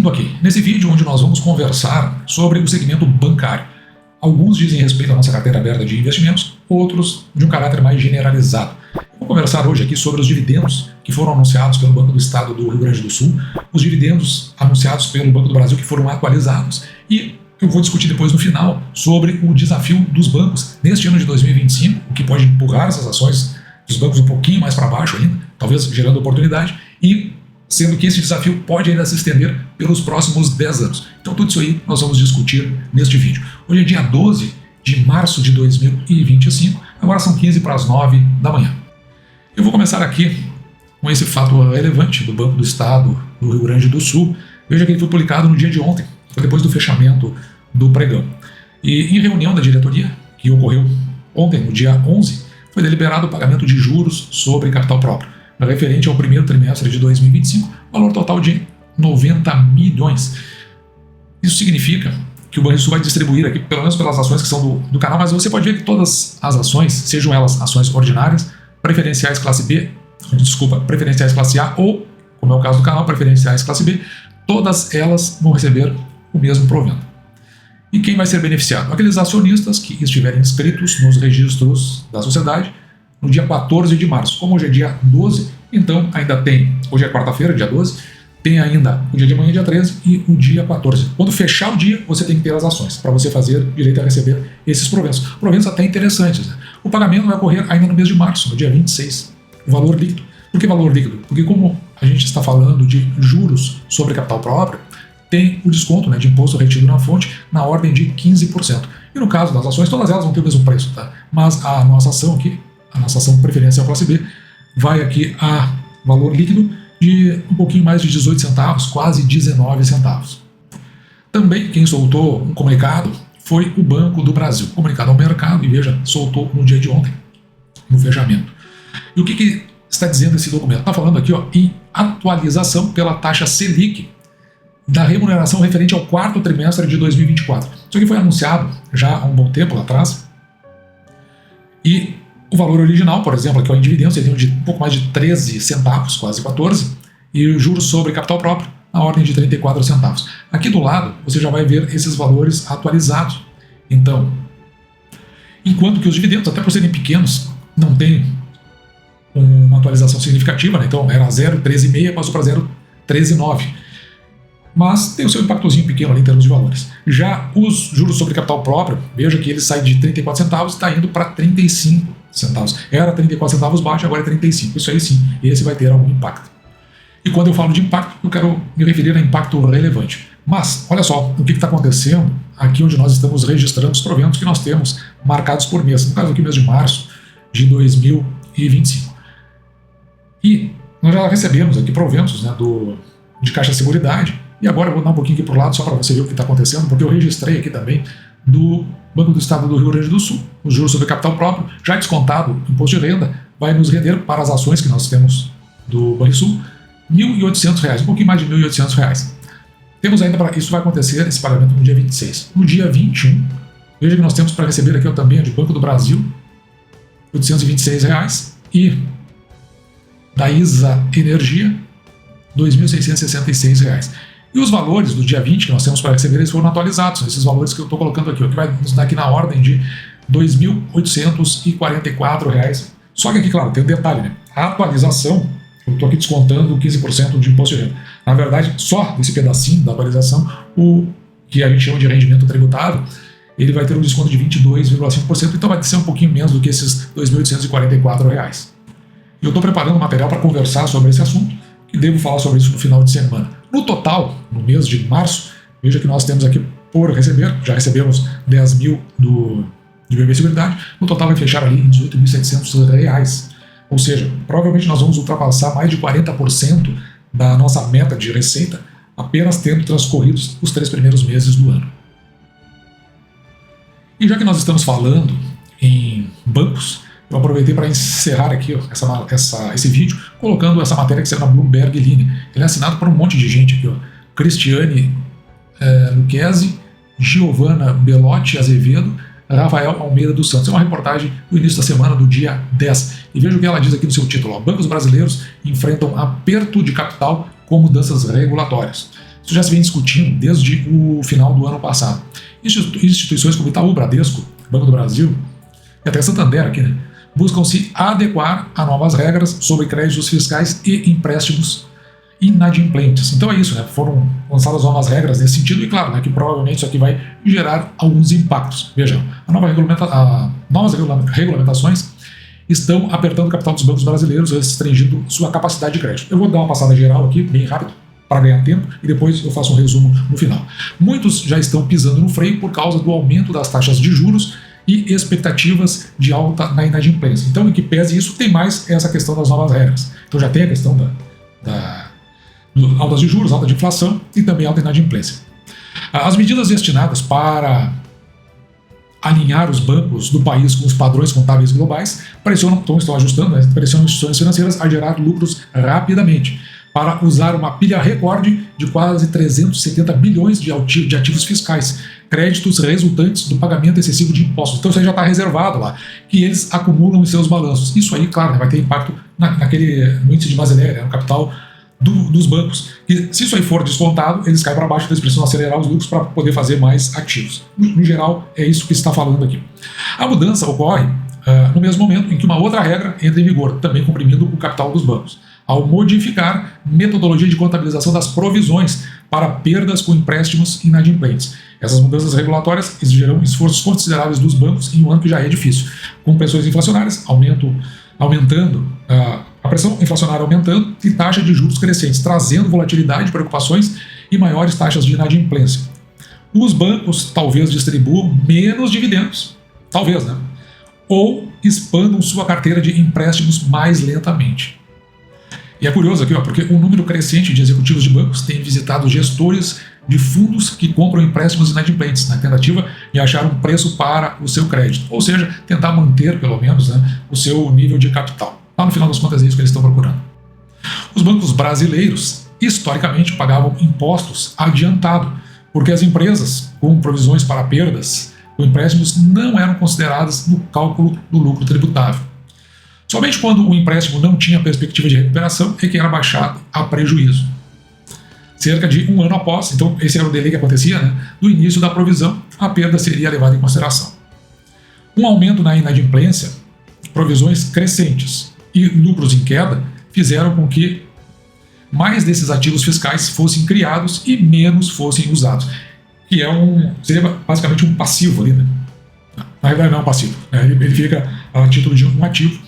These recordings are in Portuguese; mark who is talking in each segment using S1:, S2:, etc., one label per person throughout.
S1: Seguindo aqui, nesse vídeo onde nós vamos conversar sobre o segmento bancário. Alguns dizem respeito à nossa carteira aberta de investimentos, outros de um caráter mais generalizado. Vou conversar hoje aqui sobre os dividendos que foram anunciados pelo Banco do Estado do Rio Grande do Sul, os dividendos anunciados pelo Banco do Brasil que foram atualizados e eu vou discutir depois no final sobre o desafio dos bancos neste ano de 2025, o que pode empurrar essas ações dos bancos um pouquinho mais para baixo ainda, talvez gerando oportunidade, e sendo que esse desafio pode ainda se estender pelos próximos 10 anos. Então tudo isso aí nós vamos discutir neste vídeo. Hoje é dia 12 de março de 2025, agora são 15 para as 9 da manhã. Eu vou começar aqui com esse fato relevante do Banco do Estado do Rio Grande do Sul. Veja que ele foi publicado no dia de ontem, depois do fechamento do pregão. E em reunião da diretoria, que ocorreu ontem, no dia 11, foi deliberado o pagamento de juros sobre capital próprio, referente ao primeiro trimestre de 2025, valor total de 90 milhões. Isso significa que o Banrisul vai distribuir aqui, pelo menos pelas ações que são do canal, mas você pode ver que todas as ações, sejam elas ações ordinárias, preferenciais classe A ou, como é o caso do canal, preferenciais classe B, todas elas vão receber o mesmo provento. E quem vai ser beneficiado? Aqueles acionistas que estiverem inscritos nos registros da sociedade no dia 14 de março. Como hoje é dia 12, então ainda tem, hoje é quarta-feira, dia 12, tem ainda o dia de amanhã, dia 13, e o dia 14. Quando fechar o dia, você tem que ter as ações, para você fazer direito a receber esses proventos. Proventos até interessantes, né? O pagamento vai ocorrer ainda no mês de março, no dia 26. O valor líquido. Por que valor líquido? Porque como a gente está falando de juros sobre capital próprio, tem o desconto, né, de imposto retido na fonte na ordem de 15%. E no caso das ações, todas elas vão ter o mesmo preço, tá? Mas a nossa ação aqui, a nossa ação preferencial classe B, vai aqui a valor líquido de um pouquinho mais de 18 centavos, quase 19 centavos. Também quem soltou um comunicado foi o Banco do Brasil. Comunicado ao mercado, e veja, soltou no dia de ontem, no fechamento. E o que está dizendo esse documento? Está falando aqui em atualização pela taxa Selic da remuneração referente ao quarto trimestre de 2024. Isso aqui foi anunciado já há um bom tempo lá atrás. E o valor original, por exemplo, aqui em dividendos, seria de um pouco mais de 13 centavos, quase 14, e o juros sobre capital próprio na ordem de 34 centavos. Aqui do lado, você já vai ver esses valores atualizados. Então, enquanto que os dividendos, até por serem pequenos, não tem uma atualização significativa, né? Então era 0,13,6, passou para 0,13,9. Mas tem o seu impactozinho pequeno ali em termos de valores. Já os juros sobre capital próprio, veja que ele sai de 34 centavos e está indo para 35 centavos. Era 34 centavos baixo, agora é 35. Isso aí sim, esse vai ter algum impacto. E quando eu falo de impacto, eu quero me referir a impacto relevante. Mas, olha só, o que está acontecendo aqui onde nós estamos registrando os proventos que nós temos marcados por mês. No caso aqui, mês de março de 2025. E nós já recebemos aqui proventos, né, de Caixa Seguridade. E agora eu vou dar um pouquinho aqui para o lado só para você ver o que está acontecendo, porque eu registrei aqui também do Banco do Estado do Rio Grande do Sul, os juros sobre capital próprio, já descontado o imposto de renda, vai nos render para as ações que nós temos do Banrisul, R$ 1.800, um pouquinho mais de R$ 1.800. Temos ainda para isso vai acontecer esse pagamento no dia 26. No dia 21, veja que nós temos para receber aqui também de Banco do Brasil, R$ 826, e da ISA Energia, R$ 2.666. E os valores do dia 20 que nós temos para receber, eles foram atualizados, esses valores que eu estou colocando aqui, que vai nos dar aqui na ordem de R$ 2.844. Só que aqui, claro, tem um detalhe, né? A atualização, eu estou aqui descontando 15% de imposto de renda. Na verdade, só desse pedacinho da atualização, o que a gente chama de rendimento tributável, ele vai ter um desconto de 22,5%, então vai ser um pouquinho menos do que esses R$ 2.844. Eu estou preparando material para conversar sobre esse assunto e devo falar sobre isso no final de semana. No total, no mês de março, veja que nós temos aqui por receber, já recebemos 10 mil de BB Seguridade, no total vai fechar ali em R$ 18.700. Ou seja, provavelmente nós vamos ultrapassar mais de 40% da nossa meta de receita apenas tendo transcorrido os 3 primeiros meses do ano. E já que nós estamos falando em bancos, eu aproveitei para encerrar aqui esse vídeo colocando essa matéria que saiu na Bloomberg Linha. Ele é assinado por um monte de gente aqui, Cristiane Lucchesi, Giovana Belotti Azevedo, Rafael Almeida dos Santos. É uma reportagem do início da semana do dia 10. E veja o que ela diz aqui no seu título. Bancos brasileiros enfrentam aperto de capital com mudanças regulatórias. Isso já se vem discutindo desde o final do ano passado. Instituições como Itaú, Bradesco, Banco do Brasil e até Santander aqui, né, buscam se adequar a novas regras sobre créditos fiscais e empréstimos inadimplentes. Então é isso, né? Foram lançadas novas regras nesse sentido e claro, né, que provavelmente isso aqui vai gerar alguns impactos. Vejam, novas regulamentações estão apertando o capital dos bancos brasileiros, restringindo sua capacidade de crédito. Eu vou dar uma passada geral aqui, bem rápido, para ganhar tempo, e depois eu faço um resumo no final. Muitos já estão pisando no freio por causa do aumento das taxas de juros e expectativas de alta na inadimplência. Então, em que pese isso, tem mais essa questão das novas regras. Então já tem a questão altas de juros, alta de inflação e também alta inadimplência. As medidas destinadas para alinhar os bancos do país com os padrões contábeis globais estão ajustando, né, pressionam instituições financeiras a gerar lucros rapidamente, para usar uma pilha recorde de quase 370 bilhões de ativos fiscais, créditos resultantes do pagamento excessivo de impostos. Então isso aí já está reservado lá, que eles acumulam em seus balanços. Isso aí, claro, né, vai ter impacto no índice de Basileia, né, no capital dos bancos. E se isso aí for descontado, eles caem para baixo, eles precisam acelerar os lucros para poder fazer mais ativos. No geral, é isso que está falando aqui. A mudança ocorre no mesmo momento em que uma outra regra entra em vigor, também comprimindo o capital dos bancos, ao modificar metodologia de contabilização das provisões para perdas com empréstimos inadimplentes. Essas mudanças regulatórias exigirão esforços consideráveis dos bancos em um ano que já é difícil, com pressões inflacionárias aumentando, a pressão inflacionária aumentando e taxa de juros crescentes, trazendo volatilidade, preocupações e maiores taxas de inadimplência. Os bancos talvez distribuam menos dividendos, talvez, né? Ou expandam sua carteira de empréstimos mais lentamente. E é curioso aqui, porque um número crescente de executivos de bancos tem visitado gestores de fundos que compram empréstimos inadimplentes, na tentativa de achar um preço para o seu crédito, ou seja, tentar manter, pelo menos, né, o seu nível de capital. Lá no final das contas é isso que eles estão procurando. Os bancos brasileiros, historicamente, pagavam impostos adiantado, porque as empresas com provisões para perdas com empréstimos não eram consideradas no cálculo do lucro tributável. Somente quando o empréstimo não tinha perspectiva de recuperação é que era baixado a prejuízo. Cerca de um ano após, então esse era o delay que acontecia, né, do início da provisão, a perda seria levada em consideração. Um aumento na inadimplência, provisões crescentes e lucros em queda fizeram com que mais desses ativos fiscais fossem criados e menos fossem usados, que seria basicamente um passivo ali, né? Na verdade não é um passivo, né? Ele fica a título de um ativo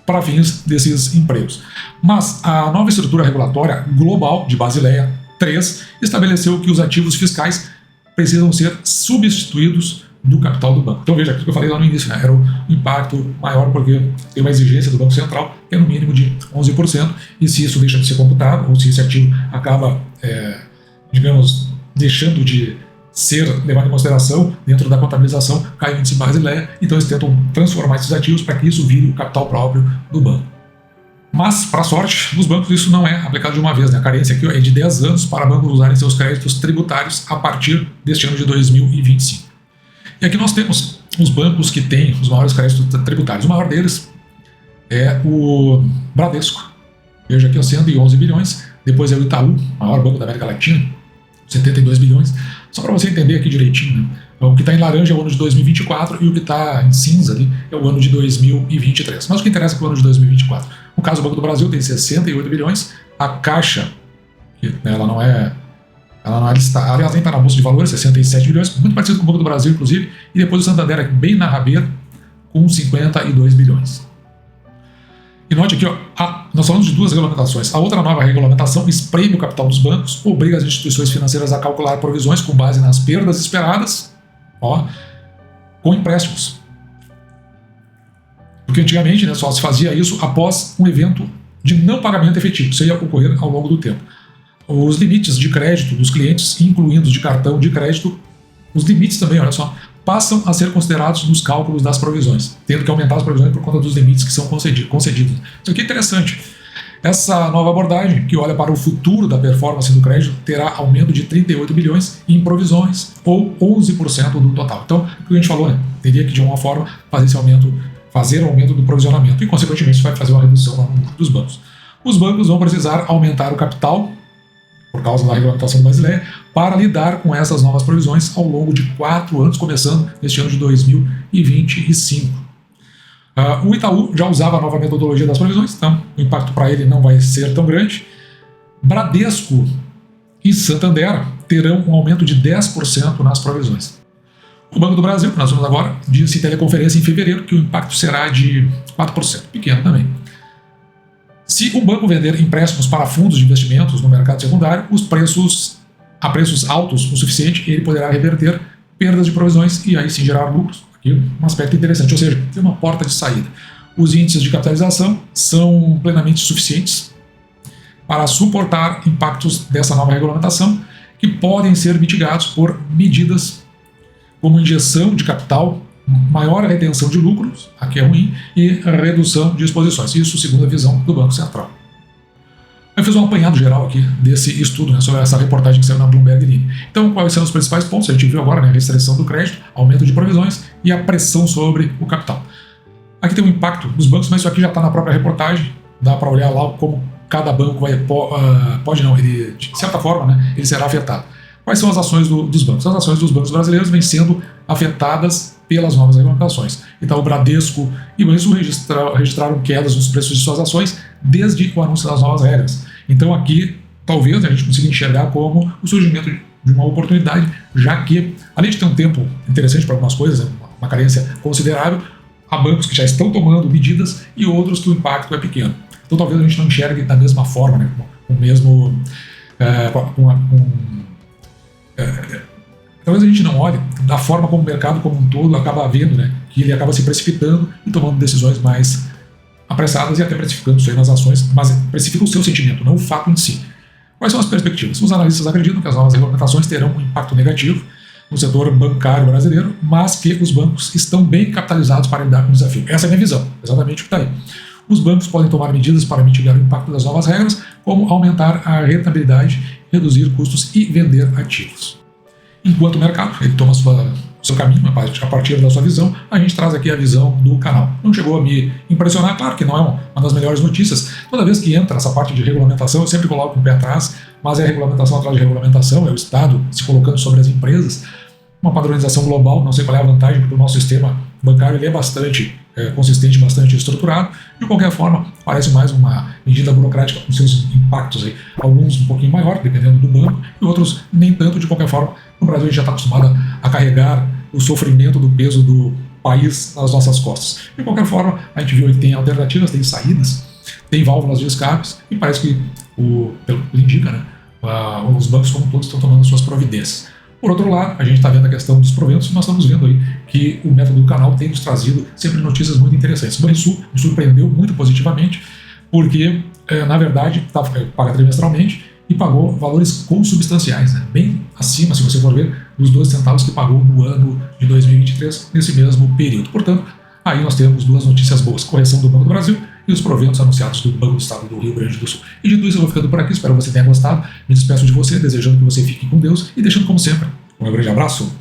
S1: para fins desses empregos. Mas a nova estrutura regulatória global de Basileia III estabeleceu que os ativos fiscais precisam ser substituídos do capital do banco. Então veja, aquilo que eu falei lá no início, né? Era um impacto maior porque tem uma exigência do Banco Central que é no mínimo de 11%, e se isso deixa de ser computado, ou se esse ativo acaba, digamos, deixando de ser levado em consideração dentro da contabilização, cai o índice Basileia, então eles tentam transformar esses ativos para que isso vire o capital próprio do banco. Mas, para sorte, nos bancos isso não é aplicado de uma vez, né? A carência aqui é de 10 anos para bancos usarem seus créditos tributários a partir deste ano de 2025. E aqui nós temos os bancos que têm os maiores créditos tributários. O maior deles é o Bradesco. Veja aqui, 111 bilhões. Depois é o Itaú, maior banco da América Latina, 72 bilhões. Só para você entender aqui direitinho, né? O que está em laranja é o ano de 2024 e o que está em cinza ali é o ano de 2023. Mas o que interessa é o ano de 2024. No caso, o Banco do Brasil tem 68 bilhões. A Caixa, ela não é listada, aliás, nem está na Bolsa de Valores, 67 bilhões, muito parecido com o Banco do Brasil, inclusive. E depois o Santander, bem na rabeira, com 52 bilhões. E note aqui, nós falamos de duas regulamentações. A outra nova regulamentação espreme o capital dos bancos, obriga as instituições financeiras a calcular provisões com base nas perdas esperadas, com empréstimos. Porque antigamente, né, só se fazia isso após um evento de não pagamento efetivo. Isso ia ocorrer ao longo do tempo. Os limites de crédito dos clientes, incluindo os de cartão de crédito, os limites também, olha só, passam a ser considerados nos cálculos das provisões, tendo que aumentar as provisões por conta dos limites que são concedidos. Isso aqui é interessante. Essa nova abordagem, que olha para o futuro da performance do crédito, terá aumento de 38 bilhões em provisões, ou 11% do total. Então, o que a gente falou, né? Teria que, de alguma forma, fazer o aumento do provisionamento, e, consequentemente, isso vai fazer uma redução no número dos bancos. Os bancos vão precisar aumentar o capital, por causa da regulamentação do Basileia, para lidar com essas novas provisões ao longo de 4 anos, começando neste ano de 2025. O Itaú já usava a nova metodologia das provisões, então o impacto para ele não vai ser tão grande. Bradesco e Santander terão um aumento de 10% nas provisões. O Banco do Brasil, que nós vamos agora, disse em teleconferência em fevereiro que o impacto será de 4%, pequeno também. Se um banco vender empréstimos para fundos de investimentos no mercado secundário, a preços altos o suficiente, ele poderá reverter perdas de provisões e aí sim gerar lucros. Aqui um aspecto interessante, ou seja, tem uma porta de saída. Os índices de capitalização são plenamente suficientes para suportar impactos dessa nova regulamentação, que podem ser mitigados por medidas como injeção de capital, maior retenção de lucros, aqui é ruim, e redução de exposições. Isso segundo a visão do Banco Central. Eu fiz um apanhado geral aqui desse estudo, né, sobre essa reportagem que saiu na Bloomberg Linha. Então, quais são os principais pontos? A gente viu agora, né, a restrição do crédito, aumento de provisões e a pressão sobre o capital. Aqui tem um impacto dos bancos, mas isso aqui já está na própria reportagem, dá para olhar lá como cada banco ele, de certa forma, né, ele será afetado. Quais são as ações dos bancos? As ações dos bancos brasileiros vêm sendo afetadas pelas novas regulamentações. Então, o Bradesco e o Banrisul registraram quedas nos preços de suas ações desde o anúncio das novas regras. Então, aqui, talvez a gente consiga enxergar como o surgimento de uma oportunidade, já que, além de ter um tempo interessante para algumas coisas, uma carência considerável, há bancos que já estão tomando medidas e outros que o impacto é pequeno. Então, talvez a gente não enxergue da mesma forma, né, com o mesmo... talvez a gente não olhe da forma como o mercado como um todo acaba vendo, né, que ele acaba se precipitando e tomando decisões mais apressadas e até precificando isso aí nas ações, mas precifica o seu sentimento, não o fato em si. Quais são as perspectivas? Os analistas acreditam que as novas regulamentações terão um impacto negativo no setor bancário brasileiro, mas que os bancos estão bem capitalizados para lidar com o desafio. Essa é a minha visão, exatamente o que está aí. Os bancos podem tomar medidas para mitigar o impacto das novas regras, como aumentar a rentabilidade, reduzir custos e vender ativos. Enquanto o mercado ele toma o seu caminho, a partir da sua visão, a gente traz aqui a visão do canal. Não chegou a me impressionar, claro que não é uma das melhores notícias. Toda vez que entra essa parte de regulamentação, eu sempre coloco um pé atrás, mas é regulamentação atrás de regulamentação, é o Estado se colocando sobre as empresas. Uma padronização global, não sei qual é a vantagem, porque o nosso sistema bancário ele é bastante consistente, bastante estruturado. De qualquer forma, parece mais uma medida burocrática com seus impactos aí. Alguns um pouquinho maior, dependendo do banco, e outros nem tanto. De qualquer forma, no Brasil a gente já está acostumado a carregar o sofrimento do peso do país nas nossas costas. De qualquer forma, a gente viu que tem alternativas, tem saídas, tem válvulas de escape, e parece que, pelo que indica, né, os bancos como todos estão tomando suas providências. Por outro lado, a gente está vendo a questão dos proventos e nós estamos vendo aí que o método do canal tem nos trazido sempre notícias muito interessantes. O Banrisul me surpreendeu muito positivamente, porque, na verdade, paga trimestralmente e pagou valores consubstanciais, né? Bem acima, se você for ver, dos 12 centavos que pagou no ano de 2023, nesse mesmo período. Portanto, aí nós temos duas notícias boas: correção do Banco do Brasil e os proventos anunciados do Banco do Estado do Rio Grande do Sul. E dito isso, eu vou ficando por aqui, espero que você tenha gostado. Me despeço de você, desejando que você fique com Deus e deixando, como sempre, um grande abraço.